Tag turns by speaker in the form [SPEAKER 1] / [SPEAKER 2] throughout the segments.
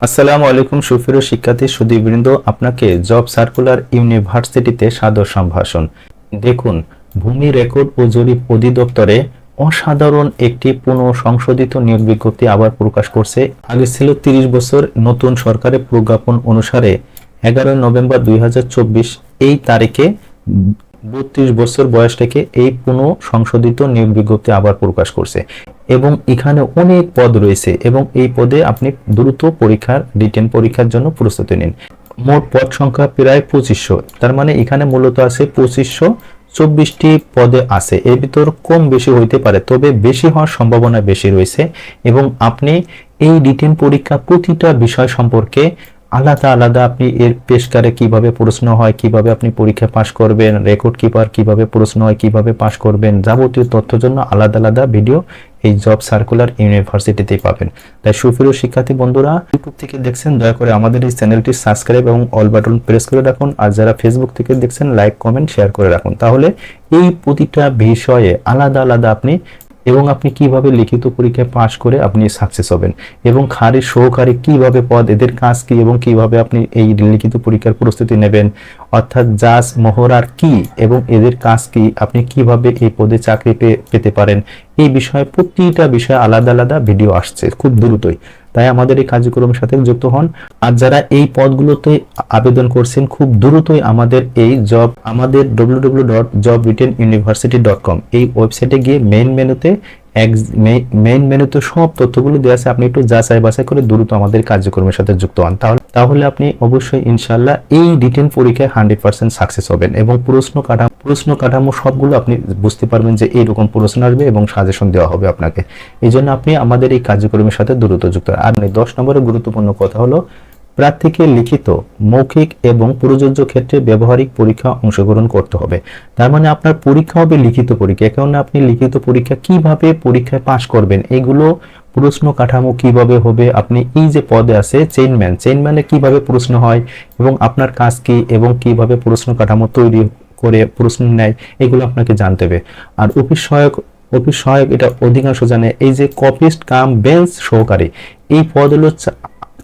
[SPEAKER 1] আসসালামু আলাইকুম সুপ্রিয় শিক্ষার্থী সুধীবৃন্দ, আপনাকে জব সার্কুলার ইউনিভার্সিটিতে সাদর সম্ভাষণ। দেখুন, ভূমি রেকর্ড ও জরিপ অধিদপ্তরে অসাধারণ একটি পুনঃসংশোধিত নিয়োগ বিজ্ঞপ্তি আবার প্রকাশ করছে। আগে ছিল 30 বছর, নতুন সরকারের প্রজ্ঞাপন অনুসারে 11 নভেম্বর 2024 এই তারিখে 32 বছর বয়স থেকে এই পুনঃসংশোধিত নিয়োগ বিজ্ঞপ্তি আবার প্রকাশ করছে এবং এখানে অনেক পদ রয়েছে এবং এই পদে আপনি দ্রুত রিটেন পরীক্ষার জন্য প্রস্তুতি নিন। মোট পদ সংখ্যা প্রায় 2500, তার মানে এখানে মূলত আছে 2524টি পদে আছে। এর ভিতর কম বেশি হইতে পারে, তবে বেশি হওয়ার সম্ভাবনা বেশি রয়েছে এবং আপনি এই রিটেন পরীক্ষা প্রতিটা বিষয় সম্পর্কে আলাদা আলাদা আপনি এর পেশকারে কিভাবে প্রশ্ন হয়, কিভাবে আপনি পরীক্ষা পাশ করবেন, রেকর্ড কিপার কিভাবে প্রশ্ন হয়, কিভাবে পাশ করবেন, যাবতীয় তথ্যের জন্য আলাদা আলাদা ভিডিও এই জব সার্কুলার ইউনিভার্সিটিতে পাবেন। তাই সুপ্রিয় শিক্ষার্থী বন্ধুরা, ইউটিউব থেকে দেখছেন দয়া করে আমাদের এই চ্যানেলটি সাবস্ক্রাইব এবং অল বাটন প্রেস করে রাখুন, আর যারা ফেসবুক থেকে দেখছেন লাইক কমেন্ট শেয়ার করে রাখুন। তাহলে এই প্রতিটা বিষয়ে আলাদা আলাদা আপনি কিভাবে লিখিত পরীক্ষায় পাশ করে আপনি সাকসেস হবেন এবং খারিজ সহকারী কিভাবে পদ, এদের কাজ কি এবং কিভাবে আপনি এই লিখিত পরীক্ষার প্রস্তুতি নেবেন, অর্থাৎ জাজ মোহরার কি এবং এদের কাজ কি, আপনি কিভাবে এই পদে চাকরি পেতে পারেন, এই বিষয়ে প্রতিটা বিষয়ে আলাদা আলাদা ভিডিও আসছে খুব দ্রুতই। তাই আমাদের এই কার্যক্রমের সাথে যুক্ত হন। আর যারা এই পদগুলোতে আবেদন করছেন, খুব দ্রুতই আমাদের www.jobwrittenuniversity.com এই ওয়েবসাইটে গিয়ে মেইন মেনুতে সব তথ্যগুলো দেওয়া আছে। আপনি একটু যাচাই বাছাই করে দ্রুত আমাদের কার্যক্রমের সাথে যুক্ত হন, তাহলে আপনি অবশ্যই ইনশাআল্লাহ এই রিটেন পরীক্ষায় 100% সাকসেস হবেন এবং প্রশ্ন কাঠামো সবগুলো আপনি বুঝতে পারবেন যে এইরকম প্রশ্ন আসবে এবং সাজেশন দেওয়া হবে আপনাকে। এই জন্য আপনি আমাদের এই কার্যক্রমের সাথে দ্রুত যুক্ত হন। আর 10 নম্বরের গুরুত্বপূর্ণ কথা হলো, প্রার্থীকে লিখিত, মৌখিক এবং প্রযোজ্য ক্ষেত্রে ব্যবহারিক পরীক্ষা অংশগ্রহণ করতে হবে। তার মানে আপনার পরীক্ষা হবে লিখিত পরীক্ষা। এখন আপনি লিখিত পরীক্ষা কিভাবে পরীক্ষায় পাশ করবেন, এগুলো প্রশ্ন কাঠামো কিভাবে হবে, আপনি এই যে পদে আছে চেইনম্যানে কিভাবে প্রশ্ন হয় এবং আপনার কাজ কি এবং কিভাবে প্রশ্ন কাঠামো তৈরি করে প্রশ্ন নেয়, এগুলো আপনাকে জানতে হবে। আর অফিস সহায়ক এটা অধিকাংশ জানে। এই যে কপিস্ট কাম বেঞ্চ সহকারী, এই পদ হলো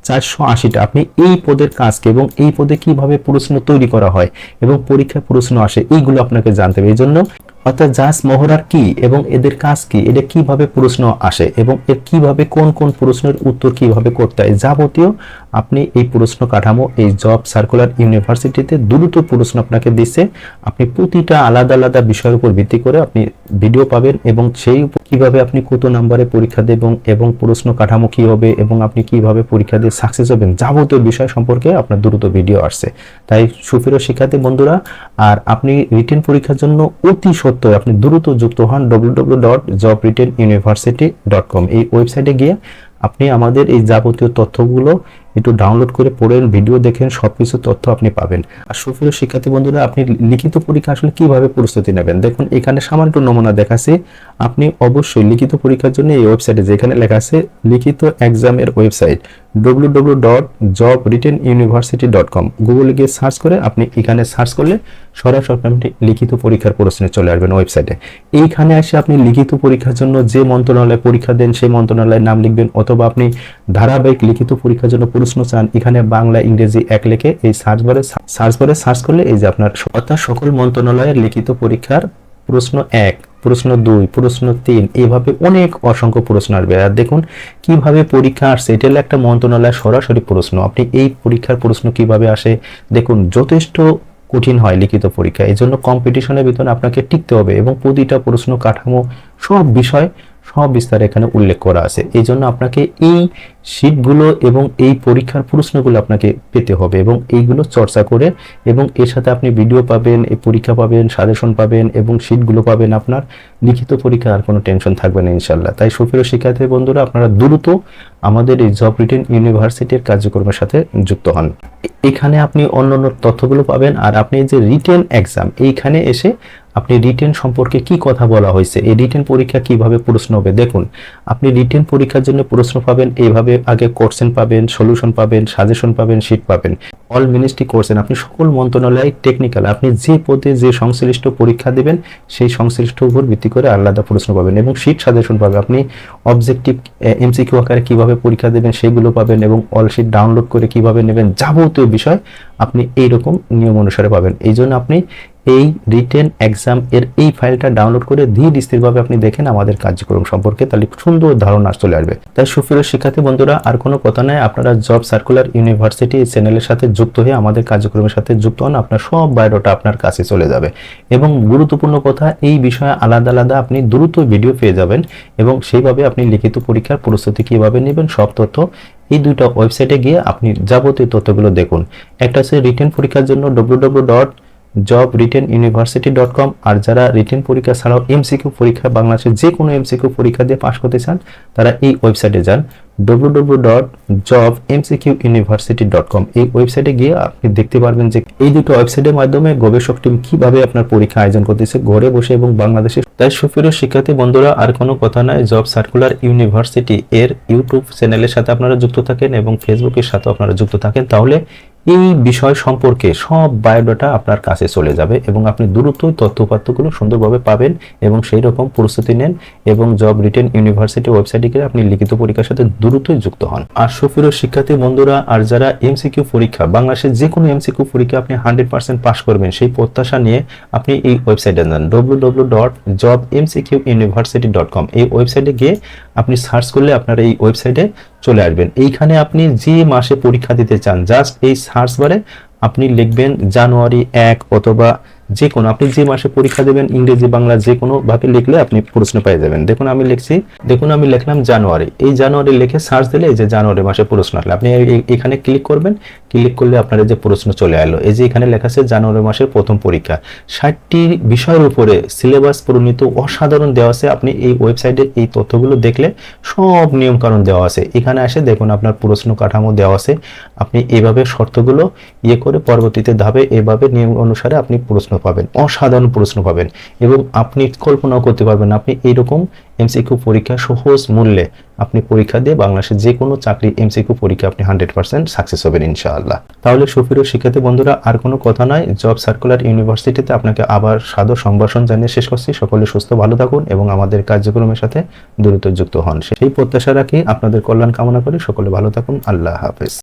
[SPEAKER 1] 480টা। আপনি এই পদের কাজকে এবং এই পদে কিভাবে প্রশ্ন তৈরি করা হয় এবং পরীক্ষায় প্রশ্ন আসে, এইগুলো আপনাকে জানতে হবে। এই জন্য অর্থাৎ জাজ মোহরার কি এবং এদের কাজ কি, এটা কিভাবে প্রশ্ন আসে এবং এর কিভাবে কোন কোন প্রশ্নের উত্তর কিভাবে করতে হয়, যাবতীয় আপনি এই প্রশ্ন কাঠামো এই জব সার্কুলার ইউনিভার্সিটিতে দ্রুত প্রশ্ন আপনাকে দিচ্ছে। আপনি প্রতিটা আলাদা আলাদা বিষয়ের উপর ভিত্তি করে আপনি ভিডিও পাবেন এবং সেই কিভাবে আপনি কত নম্বরে পরীক্ষা দেবেন এবং প্রশ্ন কাঠামো কি হবে এবং আপনি কিভাবে পরীক্ষা দিয়ে সাকসেস হবেন, যাবতীয় বিষয় সম্পর্কে আপনার দ্রুত ভিডিও আসছে। তাই সুপ্রিয় শিক্ষার্থী বন্ধুরা, আর আপনি রিটেন পরীক্ষার জন্য অতি সত্ত্বর আপনি দ্রুত যুক্ত হন www.jobwrittenuniversity.com এই ওয়েবসাইটে গিয়ে আপনি আমাদের এই যাবতীয় তথ্যগুলো একটু ডাউনলোড করে পড়েন, ভিডিও দেখেন, সবকিছু তথ্য আপনি পাবেন। আর সুপ্রিয় শিক্ষার্থী বন্ধুরা, আপনি লিখিত পরীক্ষা আসলে কিভাবে প্রস্তুতি নেবেন, দেখুন এখানে সামান্য একটু নমুনা দেখাচ্ছি। আপনি অবশ্যই লিখিত পরীক্ষার জন্য এই ওয়েবসাইটে যেখানে লেখা আছে লিখিত এক্সামের ওয়েবসাইট www.jobwrittenuniversity.com গুগলে গিয়ে সার্চ করে আপনি এখানে সার্চ করলে সরাসরি আপনি লিখিত পরীক্ষার প্রশ্নে চলে আসবেন ওয়েবসাইটে। এইখানে এসে আপনি লিখিত পরীক্ষার জন্য যে মন্ত্রণালয়ে পরীক্ষা দেন সেই মন্ত্রণালয়ের নাম লিখবেন, অথবা আপনি ধারাবাহিক লিখিত পরীক্ষার জন্য প্রশ্ন চান, এখানে বাংলা ইংরেজি এক লিখে এই সার্চ বারে সার্চ করলে এই যে আপনার অর্থাৎ সকল মন্ত্রণালয়ের লিখিত পরীক্ষার প্রশ্ন 1, প্রশ্ন 2, প্রশ্ন 3, এইভাবে অনেক অসংখ্য প্রশ্ন আসবে। আর দেখুন কিভাবে পরীক্ষা আসছে, এটা হলো একটা মন্ত্রণালয়ের সরাসরি প্রশ্ন। আপনি এই পরীক্ষার প্রশ্ন কিভাবে আসে দেখুন, যথেষ্ট কঠিন হয় লিখিত পরীক্ষা। এই জন্য কম্পিটিশনের ভিতরে আপনাকে টিকতে হবে এবং প্রতিটা প্রশ্ন কাঠামো সব বিষয় সব বিস্তারে এখানে উল্লেখ করা আছে। এই জন্য আপনাকে এই শীটগুলো এবং এই পরীক্ষার প্রশ্নগুলো আপনাকে পেতে হবে এবং এইগুলো চর্চা করে এবং এর সাথে আপনি ভিডিও পাবেন, এই পরীক্ষা পাবেন, সাজেশন পাবেন এবং শীটগুলো পাবেন। আপনার লিখিত পরীক্ষা আর কোনো টেনশন থাকবে না ইনশাল্লাহ। তাই সুপ্রিয় শিক্ষার্থী বন্ধুরা, আপনারা দ্রুত আমাদের এই জব রিটেন ইউনিভার্সিটির কার্যক্রমের সাথে যুক্ত হন। এখানে আপনি অন্যান্য তথ্যগুলো পাবেন। আর আপনি যে রিটেন এক্সাম এইখানে এসে আপনি রিটেন সম্পর্কে কি কথা বলা হয়েছে, এই রিটেন পরীক্ষা কিভাবে প্রশ্ন হবে। দেখুন, আপনি রিটেন পরীক্ষার জন্য প্রশ্ন পাবেন এইভাবে, আগে কোশ্চেন পাবেন, সলিউশন পাবেন, সাজেশন পাবেন, শিট পাবেন, অল মিনিস্ট্রি কোশ্চেন। আপনি সকল মন্ত্রণালয় টেকনিক্যাল, আপনি যে পদে যে সংশ্লিষ্ট পরীক্ষা দিবেন সেই সংশ্লিষ্ট উপর ভিত্তি করে আলাদা প্রশ্ন পাবেন এবং শিট সাজেশন পাবেন। আপনি অবজেক্টিভ এমসিকিউ আকারে কিভাবে পরীক্ষা দেবেন সেগুলো পাবেন এবং অল শিট ডাউনলোড করে কিভাবে নেবেন, যাবতীয় বিষয় আপনি এইরকম নিয়ম অনুসারে পাবেন। এই জন্য আপনি এই রিটেন এক্সাম এর এই ফাইলটা ডাউনলোড করে ধীর স্থিরভাবে আপনি দেখেন আমাদের কার্যক্রম সম্পর্কে, তাহলে সুন্দর ধারণা চলে আসবে। তাই সুপ্রিয় শিক্ষার্থী বন্ধুরা, আর কোনো কথা নাই, আপনারা জব সার্কুলার ইউনিভার্সিটি এই চ্যানেলের সাথে যুক্ত হয়ে আমাদের কার্যক্রমের সাথে যুক্ত হন, আপনার সব বায়োডাটা আপনার কাছে চলে যাবে এবং গুরুত্বপূর্ণ কথা, এই বিষয়ে আলাদা আলাদা আপনি দ্রুত ভিডিও পেয়ে যাবেন এবং সেইভাবে আপনি লিখিত পরীক্ষার প্রস্তুতি কিভাবে নেবেন সব তথ্য এই দুইটা ওয়েবসাইটে গিয়ে আপনি যাবতীয় তথ্যগুলো দেখুন। একটা হচ্ছে রিটেন পরীক্ষার জন্য www.jobwrittenuniversity.com, আর যারা রিটেন পরীক্ষা ছাড়াও এমসিকিউ পরীক্ষা, বাংলাদেশের যে কোনো এমসিকিউ পরীক্ষা দিয়ে পাশ করতে চান তারা এই ওয়েবসাইটে যান, www.jobmcquniversity.com। এই ওয়েবসাইটে গিয়ে আপনি দেখতে পারবেন যে এই দুটো ওয়েবসাইটের মাধ্যমে গবেষক টিম কিভাবে আপনার পরীক্ষা আয়োজন করতেছে ঘরে বসে এবং বাংলাদেশে। তাই সুপ্রিয় শিক্ষার্থী বন্ধুরা, আর কোনো কথা নাই, জব সার্কুলার ইউনিভার্সিটি এর ইউটিউব চ্যানেলের সাথে আপনারা যুক্ত থাকেন এবং ফেসবুকের সাথে আপনারা যুক্ত থাকেন, তাহলে এই বিষয় সম্পর্কে সব বায়োডাটা আপনার কাছে চলে যাবে এবং আপনি দ্রুতই তথ্যপাত্রগুলো সুন্দরভাবে পাবেন এবং সেই রকম প্রস্তুতি নেন এবং জব রিটেন ইউনিভার্সিটি ওয়েবসাইটে গিয়ে আপনি লিখিত পরীক্ষার সাথে দ্রুতই যুক্ত হন। আর সুপ্রিয় শিক্ষার্থী বন্ধুরা, আর যারা এমসিকিউ পরীক্ষা, বাংলাদেশের যে কোনো এমসিকিউ পরীক্ষা আপনি 100% পাস করবেন সেই প্রত্যাশা নিয়ে আপনি এই ওয়েবসাইটে যান, www.jobmcquniversity.com। এই ওয়েবসাইটে গিয়ে আপনি সার্চ করলে আপনার এই ওয়েবসাইটে চলে আসবেন। এইখানে আপনি যে মাসে পরীক্ষা দিতে চান জাস্ট এই সার্চ বারে আপনি লিখবেন জানুয়ারি 1 অথবা যে কোনো, আপনি যে মাসে পরীক্ষা দেবেন ইংরেজি বাংলা যে কোনো ভাবে লিখলে আপনি প্রশ্ন পেয়ে যাবেন। দেখুন আমি লিখছি, দেখুন আমি লিখলাম জানুয়ারি, এই জানুয়ারি লিখে সার্চ দিলে এই যে জানুয়ারি মাসে প্রশ্ন আসলে আপনি এখানে ক্লিক করবেন, ক্লিক করলে আপনার যে প্রশ্ন চলে এলো, এই যে এখানে লেখা আছে জানুয়ারি মাসের প্রথম পরীক্ষা, 60টি বিষয়ের উপরে সিলেবাস প্রণীত অসাধারণ দেওয়া আছে। আপনি এই ওয়েবসাইটে এই তথ্যগুলো দেখলে সব নিয়ম কানুন দেওয়া আছে, এখানে আসে দেখুন আপনার প্রশ্ন কাঠামো দেওয়া আছে, আপনি এইভাবে শর্তগুলো করে পরবর্তীতে ধাপে এভাবে নিয়ম অনুসারে আপনি প্রশ্ন পাবেন, অসাধারণ প্রশ্ন পাবেন এবং আপনি কল্পনাও করতে পারবেন আপনি এইরকম এমসিকিউ পরীক্ষা সহজ মূল্যে আপনি পরীক্ষা দিয়ে বাংলাদেশের যে কোনো চাকরি এমসিকিউ পরীক্ষা আপনি 100% সাকসেস হবেন ইনশাআল্লাহ। তাহলে সুপ্রিয় শিক্ষার্থী বন্ধুরা, আর কোনো কথা নয়, জব সার্কুলার ইউনিভার্সিটিতে আপনাকে আবার সাদর সম্ভাষণ জানিয়ে শেষ করছি। সকলে সুস্থ ভালো থাকুন এবং আমাদের কার্যক্রমের সাথে দ্রুত যুক্ত হন, সেই প্রত্যাশা রাখি। আপনাদের কল্যাণ কামনা করি, সকলে ভালো থাকুন। আল্লাহ হাফেজ।